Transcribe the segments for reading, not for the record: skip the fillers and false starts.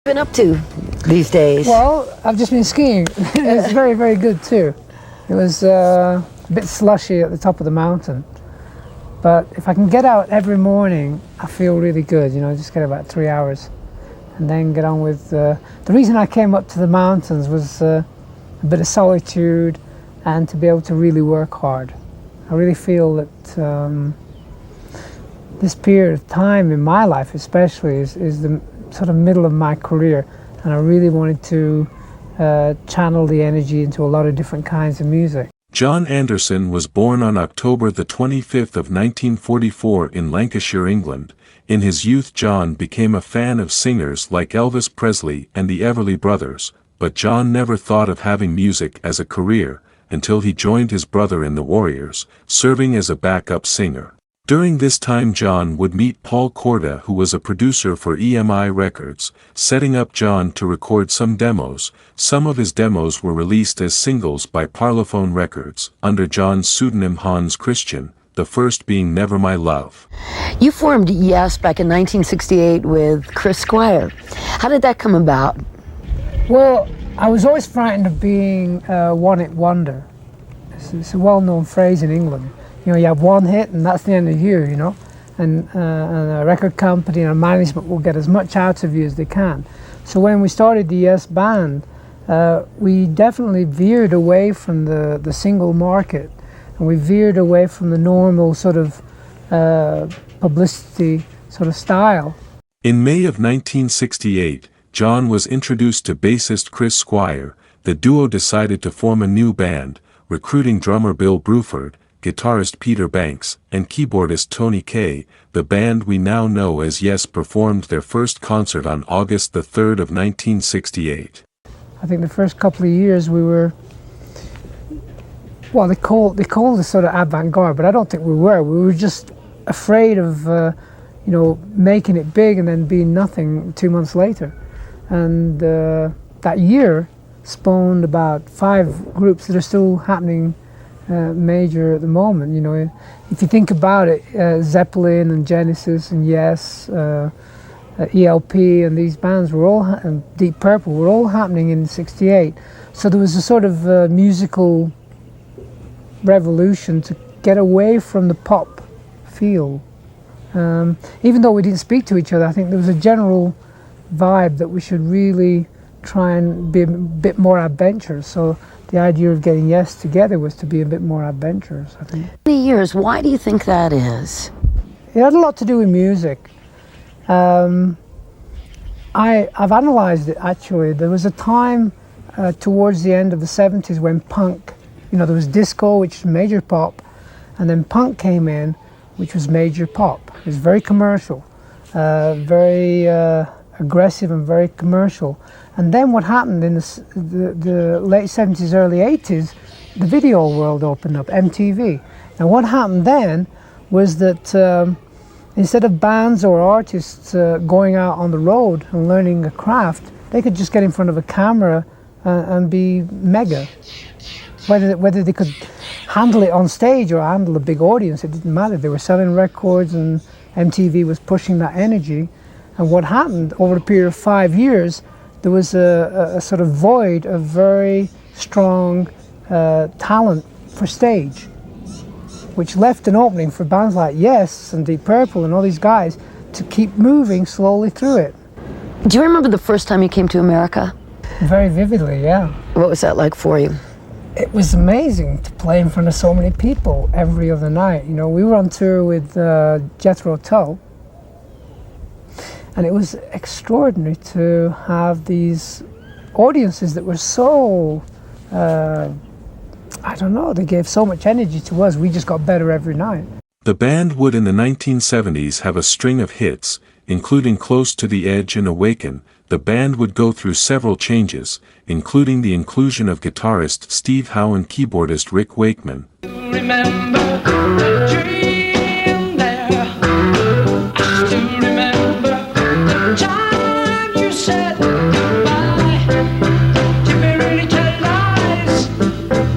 Been up to these days? Well, I've just been skiing. It's very, very good too. It was a bit slushy at the top of the mountain, but if I can get out every morning, I feel really good. You know, just get about 3 hours, and then get on with. The reason I came up to the mountains was a bit of solitude, and to be able to really work hard. I really feel that this period of time in my life, especially, is the sort of middle of my career, and I really wanted to channel the energy into a lot of different kinds of music. Jon Anderson was born on October the 25th of 1944 in Lancashire, England. In his youth, Jon became a fan of singers like Elvis Presley and the Everly Brothers, but Jon never thought of having music as a career until he joined his brother in the Warriors, serving as a backup singer. During this time, Jon would meet Paul Korda, who was a producer for EMI Records, setting up Jon to record some demos. Some of his demos were released as singles by Parlophone Records, under Jon's pseudonym Hans Christian, the first being Never My Love. You formed Yes back in 1968 with Chris Squire. How did that come about? Well, I was always frightened of being a one-hit wonder. It's a well-known phrase in England. You know, you have one hit and that's the end of you, you know, and a record company and a management will get as much out of you as they can. So when we started the Yes Band, we definitely veered away from the single market, and we veered away from the normal sort of publicity sort of style. In May of 1968, Jon was introduced to bassist Chris Squire. The duo decided to form a new band, recruiting drummer Bill Bruford, guitarist Peter Banks, and keyboardist Tony Kaye. The band we now know as Yes performed their first concert on August the 3rd of 1968. I think the first couple of years we were, well, they called us sort of avant-garde, but I don't think we were. We were just afraid of, you know, making it big and then being nothing 2 months later. And that year spawned about 5 groups that are still happening major at the moment. You know, if you think about it, Zeppelin and Genesis and Yes, ELP and these bands were all, and Deep Purple were all happening in '68. So there was a sort of musical revolution to get away from the pop feel. Even though we didn't speak to each other, I think there was a general vibe that we should really try and be a bit more adventurous. So the idea of getting Yes together was to be a bit more adventurous, I think. Many years, why do you think that is? It had a lot to do with music. I've analysed it actually. There was a time towards the end of the 70s when punk, you know, there was disco, which was major pop, and then punk came in, which was major pop. It was very commercial, very aggressive and very commercial. And then what happened in the late 70s, early 80s, the video world opened up, MTV. Now what happened then was that instead of bands or artists going out on the road and learning a craft, they could just get in front of a camera and be mega. Whether they could handle it on stage or handle a big audience, it didn't matter. They were selling records and MTV was pushing that energy. And what happened over a period of 5 years, there was a sort of void of very strong talent for stage, which left an opening for bands like Yes and Deep Purple and all these guys to keep moving slowly through it. Do you remember the first time you came to America? Very vividly, yeah. What was that like for you? It was amazing to play in front of so many people every other night. You know, we were on tour with Jethro Tull, and it was extraordinary to have these audiences that were so, I don't know, they gave so much energy to us. We just got better every night. The band would in the 1970s have a string of hits, including Close to the Edge and Awaken. The band would go through several changes, including the inclusion of guitarist Steve Howe and keyboardist Rick Wakeman. Remember the dream there. I still remember the time you said goodbye. Did we really tell lies?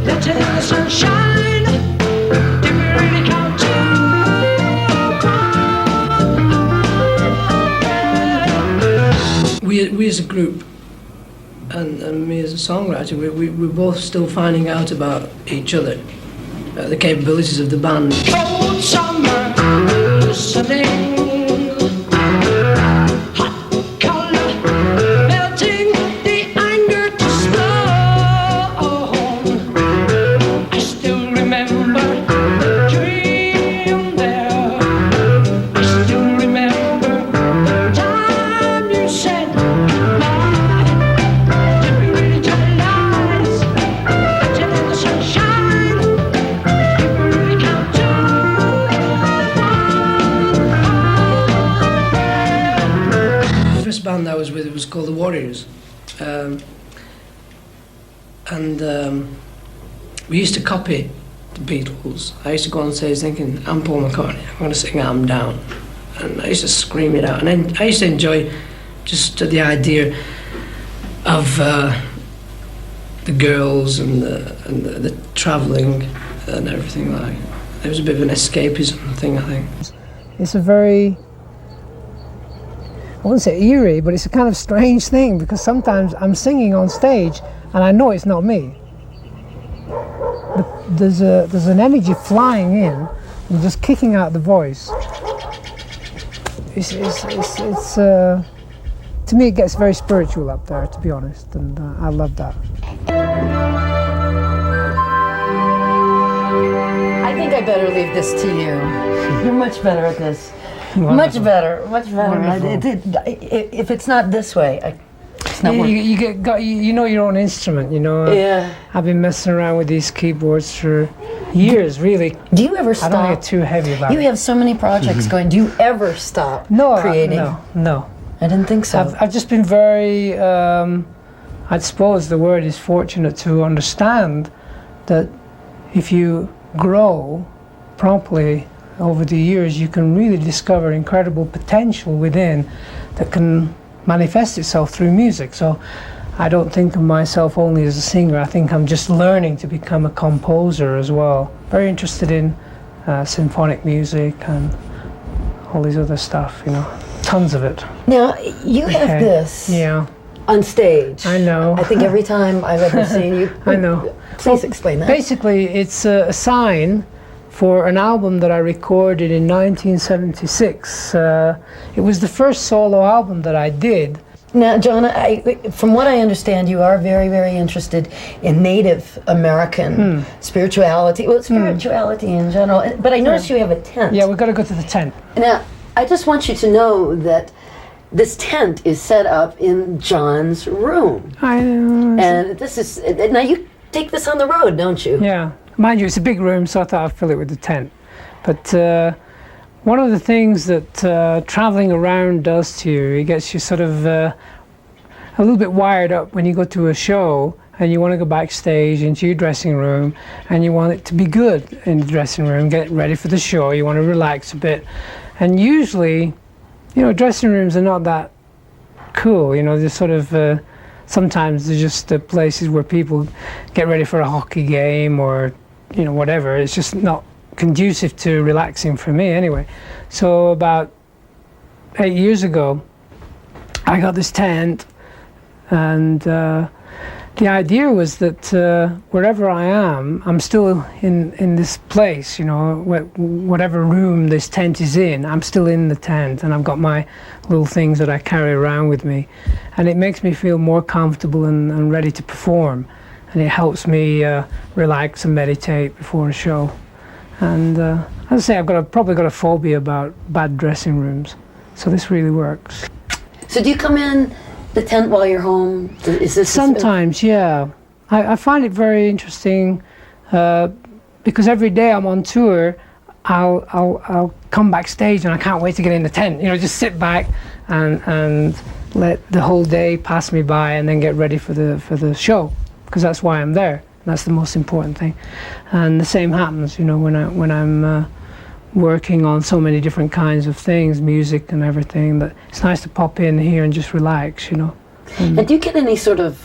Let's in the sunshine. Did we really count to one? as a group and me as a songwriter, we're both still finding out about each other, the capabilities of the band. Cold summer, listening. Hot color, melting the anger to stone. I still remember the dream there. I still remember the time you said goodbye. You really tell lies, till the sunshine. You really count to The first band I was with, it was called the Warriors, and we used to copy the Beatles. I used to go on stage thinking, I'm Paul McCartney, I'm going to sing I'm Down, and I used to scream it out. And then I used to enjoy just the idea of the girls and the travelling and everything like. There was a bit of an escapism thing, I think. It's a very, I wouldn't say eerie, but it's a kind of strange thing, because sometimes I'm singing on stage and I know it's not me. But there's an energy flying in and just kicking out the voice. It's to me it gets very spiritual up there, to be honest, and I love that. I think I better leave this to you. You're much better at this. Much better, much better. If it's not this way, it's not working. You know your own instrument, you know. Yeah. I've been messing around with these keyboards for years, really. Do you ever I stop? don't get too heavy about You it. have so many projects going. Do you ever stop No, creating? no. I didn't think so. I've just been very, I suppose the word is fortunate to understand that if you grow properly over the years, you can really discover incredible potential within that can manifest itself through music. So I don't think of myself only as a singer. I think I'm just learning to become a composer as well. Very interested in symphonic music and all these other stuff, you know, tons of it. Now you have this Yeah, on stage. I know. I think every time I've ever seen you. I know. Please explain that. Basically, it's a sign for an album that I recorded in 1976. It was the first solo album that I did. Now, John, from what I understand, you are very, very interested in Native American spirituality. Well, spirituality in general. But I noticed you have a tent. Yeah, we've got to go to the tent. Now, I just want you to know that this tent is set up in John's room. I know. And this is, now you take this on the road, don't you? Yeah. Mind you, it's a big room, so I thought I'd fill it with the tent. But one of the things that traveling around does to you, it gets you sort of a little bit wired up when you go to a show and you want to go backstage into your dressing room and you want it to be good in the dressing room, get ready for the show, you want to relax a bit. And usually, you know, dressing rooms are not that cool, you know, they're sort of, sometimes they're just places where people get ready for a hockey game or, you know, whatever. It's just not conducive to relaxing for me anyway. So about 8 years ago, I got this tent, and the idea was that wherever I am, I'm still in this place, you know, whatever room this tent is in, I'm still in the tent, and I've got my little things that I carry around with me, and it makes me feel more comfortable and ready to perform, and it helps me relax and meditate before a show. And as I say, I've probably got a phobia about bad dressing rooms, so this really works. So do you come in the tent while you're home? Is this Sometimes, yeah. I find it very interesting because every day I'm on tour, I'll come backstage and I can't wait to get in the tent. You know, just sit back and let the whole day pass me by, and then get ready for the show, because that's why I'm there. That's the most important thing. And the same happens, you know, when I'm working on so many different kinds of things, music and everything, that it's nice to pop in here and just relax, you know. And do you get any sort of,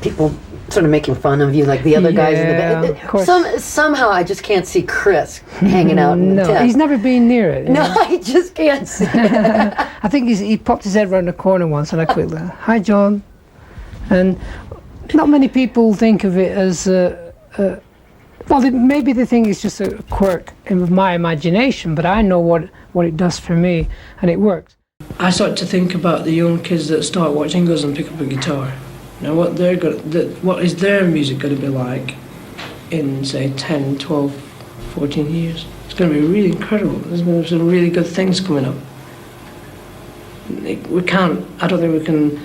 people sort of making fun of you, like the other guys in the Yeah, band? of course. Somehow I just can't see Chris hanging out in the No, tent. he's never been near it. you No, know. I just can't see it. I think he popped his head around the corner once, and I quickly, "Hi, John." And not many people think of it as maybe they think it's just a quirk in my imagination, but I know what it does for me, and it works. I start to think about the young kids that start watching us and pick up a guitar. Now, what is their music going to be like in, say, 10, 12, 14 years? It's going to be really incredible. There's going to be some really good things coming up. I don't think we can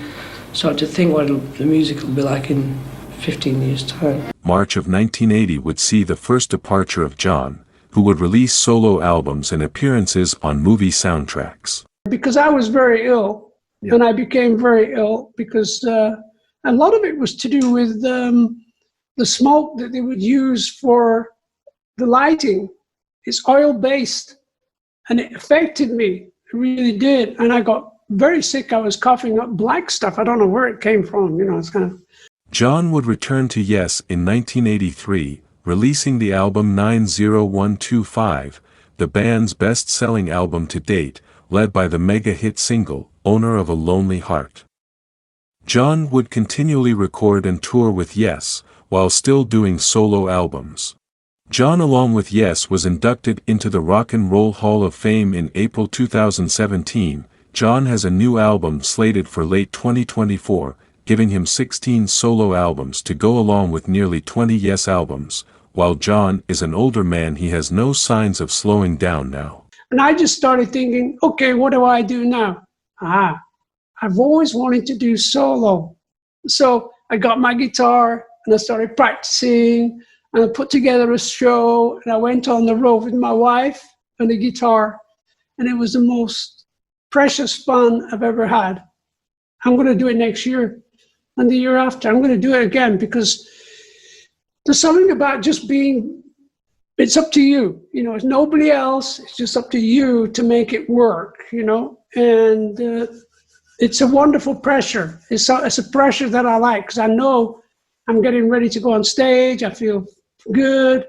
start to think what the music will be like in 15 years' time. March of 1980 would see the first departure of Jon, who would release solo albums and appearances on movie soundtracks. Because I was very ill, and I became very ill because a lot of it was to do with the smoke that they would use for the lighting. It's oil-based, and it affected me. It really did, and I got very sick. I was coughing up black stuff. I don't know where it came from. It's kind of... Jon would return to Yes in 1983, releasing the album 90125, the band's best-selling album to date, led by the mega-hit single, Owner of a Lonely Heart. Jon would continually record and tour with Yes, while still doing solo albums. Jon, along with Yes, was inducted into the Rock and Roll Hall of Fame in April 2017. Jon has a new album slated for late 2024, giving him 16 solo albums to go along with nearly 20 Yes albums. While Jon is an older man, he has no signs of slowing down now. And I just started thinking, okay, what do I do now? I've always wanted to do solo. So I got my guitar and I started practicing, and I put together a show, and I went on the road with my wife and the guitar, and it was the most precious fun I've ever had. I'm going to do it next year, and the year after. I'm going to do it again, because there's something about just being, it's up to you, it's nobody else. It's just up to you to make it work, and it's a wonderful pressure. It's a pressure that I like, because I know I'm getting ready to go on stage. I feel good.